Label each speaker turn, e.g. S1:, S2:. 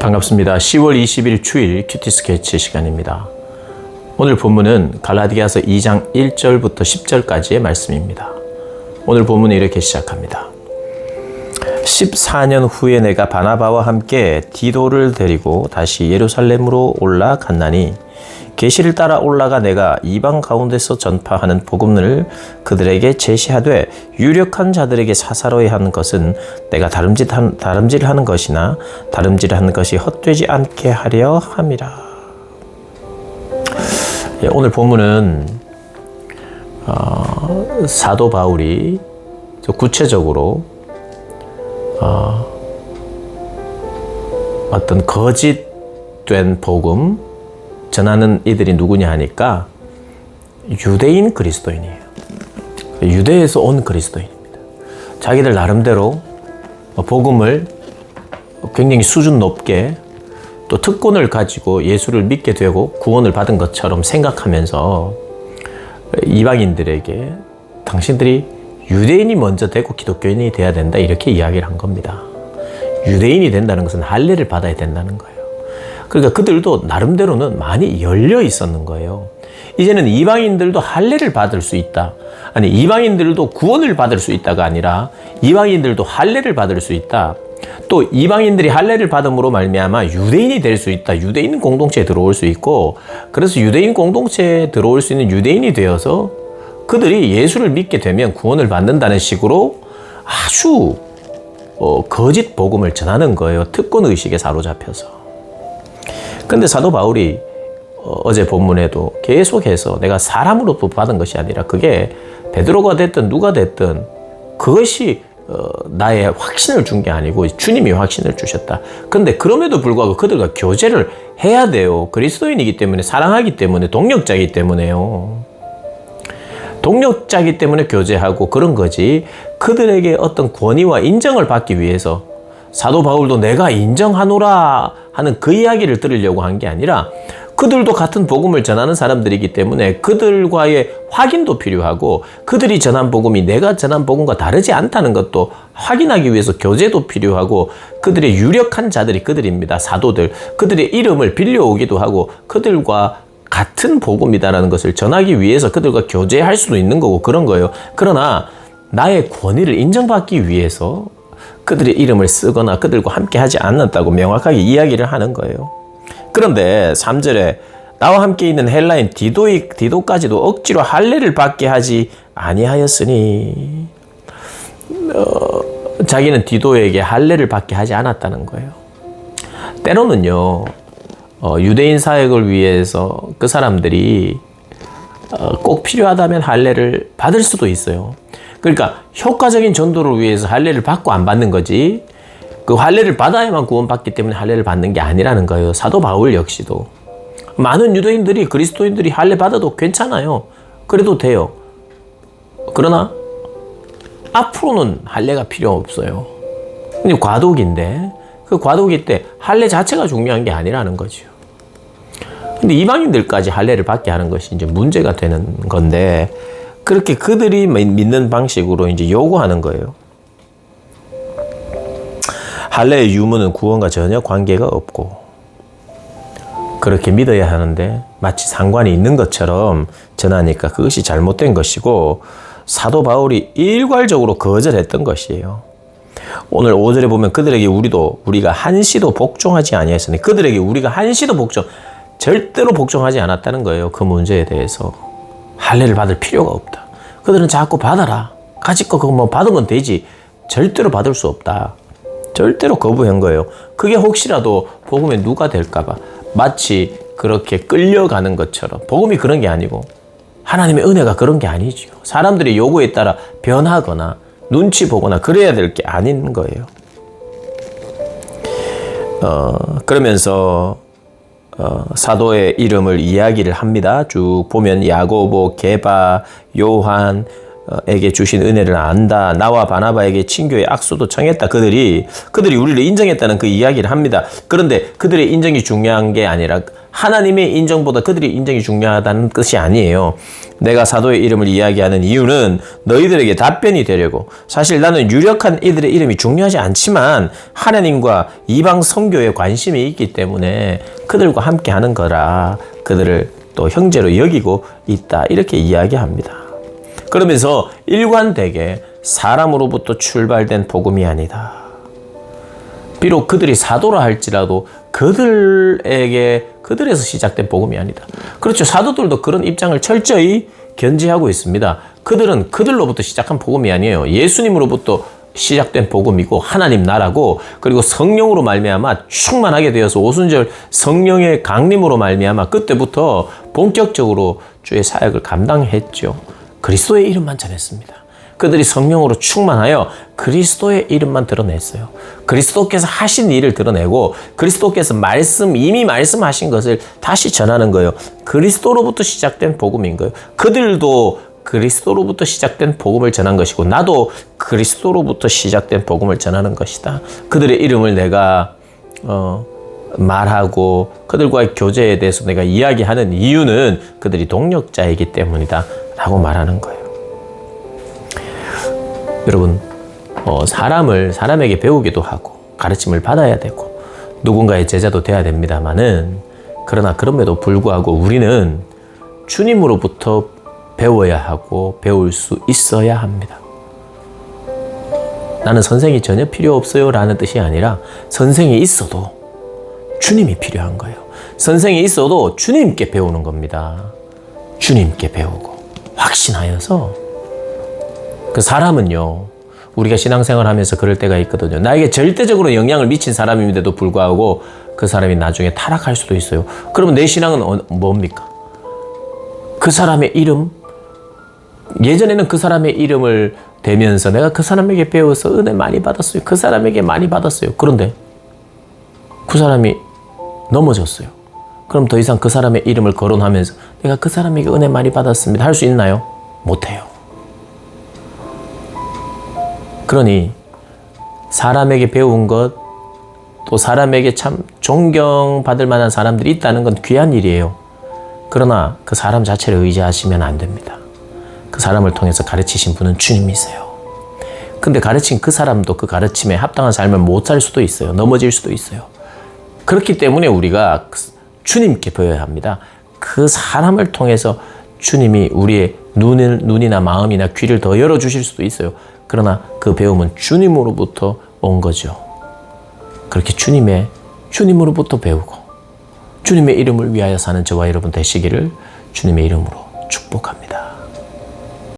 S1: 반갑습니다. 10월 20일 주일 큐티 스케치 시간입니다. 오늘 본문은 갈라디아서 2장 1절부터 10절까지의 말씀입니다. 오늘 본문은 이렇게 시작합니다. 14년 후에 내가 바나바와 함께 디도를 데리고 다시 예루살렘으로 올라갔나니 계시를 따라 올라가 내가 이방 가운데서 전파하는 복음을 그들에게 제시하되 유력한 자들에게 사사로이 하는 것은 내가 다름질하는 것이나 다름질하는 것이 헛되지 않게 하려 함이라. 오늘 본문은 사도 바울이 구체적으로 어떤 거짓된 복음 전하는 이들이 누구냐 하니까 유대인 그리스도인이에요. 유대에서 온 그리스도인입니다. 자기들 나름대로 복음을 굉장히 수준 높게 또 특권을 가지고 예수를 믿게 되고 구원을 받은 것처럼 생각하면서 이방인들에게 당신들이 유대인이 먼저 되고 기독교인이 돼야 된다 이렇게 이야기를 한 겁니다. 유대인이 된다는 것은 할례를 받아야 된다는 거예요. 그러니까 그들도 나름대로는 많이 열려 있었는 거예요. 이제는 이방인들도 할례를 받을 수 있다. 아니, 이방인들도 구원을 받을 수 있다가 아니라 이방인들도 할례를 받을 수 있다. 또 이방인들이 할례를 받음으로 말미암아 유대인이 될 수 있다. 유대인 공동체에 들어올 수 있고, 그래서 유대인 공동체에 들어올 수 있는 유대인이 되어서 그들이 예수를 믿게 되면 구원을 받는다는 식으로 아주 거짓 복음을 전하는 거예요. 특권 의식에 사로잡혀서. 근데 사도 바울이 어제 본문에도 계속해서 내가 사람으로부터 받은 것이 아니라 그게 베드로가 됐든 누가 됐든 그것이 나의 확신을 준 게 아니고 주님이 확신을 주셨다. 근데 그럼에도 불구하고 그들과 교제를 해야 돼요. 그리스도인이기 때문에, 사랑하기 때문에, 동력자이기 때문에요. 동력자이기 때문에 교제하고 그런 거지, 그들에게 어떤 권위와 인정을 받기 위해서 사도 바울도 내가 인정하노라 하는 그 이야기를 들으려고 한 게 아니라 그들도 같은 복음을 전하는 사람들이기 때문에 그들과의 확인도 필요하고 그들이 전한 복음이 내가 전한 복음과 다르지 않다는 것도 확인하기 위해서 교제도 필요하고 그들의 유력한 자들이 그들입니다. 사도들. 그들의 이름을 빌려오기도 하고 그들과 같은 복음이다라는 것을 전하기 위해서 그들과 교제할 수도 있는 거고 그런 거예요. 그러나 나의 권위를 인정받기 위해서 그들의 이름을 쓰거나 그들과 함께 하지 않았다고 명확하게 이야기를 하는 거예요. 그런데 3절에 나와 함께 있는 헬라인 디도까지도 억지로 할례를 받게 하지 아니하였으니 자기는 디도에게 할례를 받게 하지 않았다는 거예요. 때로는요, 유대인 사역을 위해서 그 사람들이 꼭 필요하다면 할례를 받을 수도 있어요. 그러니까 효과적인 전도를 위해서 할례를 받고 안 받는 거지, 그 할례를 받아야만 구원받기 때문에 할례를 받는 게 아니라는 거예요. 사도 바울 역시도 많은 유대인들이, 그리스도인들이 할례 받아도 괜찮아요. 그래도 돼요. 그러나 앞으로는 할례가 필요 없어요. 근데 과도기인데 그 과도기 때 할례 자체가 중요한 게 아니라는 거죠. 근데 이방인들까지 할례를 받게 하는 것이 이제 문제가 되는 건데, 그렇게 그들이 믿는 방식으로 이제 요구하는 거예요. 할례의 유무는 구원과 전혀 관계가 없고 그렇게 믿어야 하는데 마치 상관이 있는 것처럼 전하니까 그것이 잘못된 것이고 사도 바울이 일괄적으로 거절했던 것이에요. 오늘 5절에 보면 그들에게 우리가 한시도 복종하지 아니하였으니, 그들에게 우리가 한시도 절대로 복종하지 않았다는 거예요. 그 문제에 대해서 할례를 받을 필요가 없다. 그들은 자꾸 받아라. 가지고 그거 뭐 받으면 되지. 절대로 받을 수 없다. 절대로 거부한 거예요. 그게 혹시라도 복음에 누가 될까봐 마치 그렇게 끌려가는 것처럼. 복음이 그런 게 아니고 하나님의 은혜가 그런 게 아니죠. 사람들의 요구에 따라 변하거나 눈치 보거나 그래야 될 게 아닌 거예요. 그러면서 사도의 이름을 이야기를 합니다. 쭉 보면 야고보, 게바, 요한, 에게 주신 은혜를 안다. 나와 바나바에게 친교의 악수도 청했다. 그들이 우리를 인정했다는 그 이야기를 합니다. 그런데 그들의 인정이 중요한 게 아니라 하나님의 인정보다 그들의 인정이 중요하다는 뜻이 아니에요. 내가 사도의 이름을 이야기하는 이유는 너희들에게 답변이 되려고. 사실 나는 유력한 이들의 이름이 중요하지 않지만 하나님과 이방 선교에 관심이 있기 때문에 그들과 함께 하는 거라 그들을 또 형제로 여기고 있다. 이렇게 이야기합니다. 그러면서 일관되게 사람으로부터 출발된 복음이 아니다. 비록 그들이 사도라 할지라도 그들에서 시작된 복음이 아니다. 그렇죠. 사도들도 그런 입장을 철저히 견지하고 있습니다. 그들은 그들로부터 시작한 복음이 아니에요. 예수님으로부터 시작된 복음이고 하나님 나라고, 그리고 성령으로 말미암아 충만하게 되어서 오순절 성령의 강림으로 말미암아 그때부터 본격적으로 주의 사역을 감당했죠. 그리스도의 이름만 전했습니다. 그들이 성령으로 충만하여 그리스도의 이름만 드러냈어요. 그리스도께서 하신 일을 드러내고 그리스도께서 이미 말씀하신 것을 다시 전하는 거예요. 그리스도로부터 시작된 복음인 거예요. 그들도 그리스도로부터 시작된 복음을 전한 것이고 나도 그리스도로부터 시작된 복음을 전하는 것이다. 그들의 이름을 내가 말하고 그들과의 교제에 대해서 내가 이야기하는 이유는 그들이 동력자이기 때문이다 라고 말하는 거예요. 여러분, 사람에게 배우기도 하고 가르침을 받아야 되고 누군가의 제자도 돼야 됩니다만은, 그러나 그럼에도 불구하고 우리는 주님으로부터 배워야 하고 배울 수 있어야 합니다. 나는 선생이 전혀 필요 없어요 라는 뜻이 아니라 선생이 있어도 주님이 필요한 거예요. 선생이 있어도 주님께 배우는 겁니다. 주님께 배우고 확신하여서. 그 사람은요, 우리가 신앙생활 하면서 그럴 때가 있거든요. 나에게 절대적으로 영향을 미친 사람임에도 불구하고 그 사람이 나중에 타락할 수도 있어요. 그러면 내 신앙은 뭡니까? 그 사람의 이름, 예전에는 그 사람의 이름을 대면서 내가 그 사람에게 배워서 은혜 많이 받았어요. 그 사람에게 많이 받았어요. 그런데 그 사람이 넘어졌어요. 그럼 더 이상 그 사람의 이름을 거론하면서 내가 그 사람에게 은혜 많이 받았습니다 할 수 있나요? 못해요. 그러니 사람에게 배운 것, 또 사람에게 참 존경받을 만한 사람들이 있다는 건 귀한 일이에요. 그러나 그 사람 자체를 의지하시면 안 됩니다. 그 사람을 통해서 가르치신 분은 주님이세요. 근데 가르친 그 사람도 그 가르침에 합당한 삶을 못 살 수도 있어요. 넘어질 수도 있어요. 그렇기 때문에 우리가 주님께 배워야 합니다. 그 사람을 통해서 주님이 우리의 눈이나 마음이나 귀를 더 열어주실 수도 있어요. 그러나 그 배움은 주님으로부터 온 거죠. 그렇게 주님으로부터 배우고 주님의 이름을 위하여 사는 저와 여러분 되시기를 주님의 이름으로 축복합니다.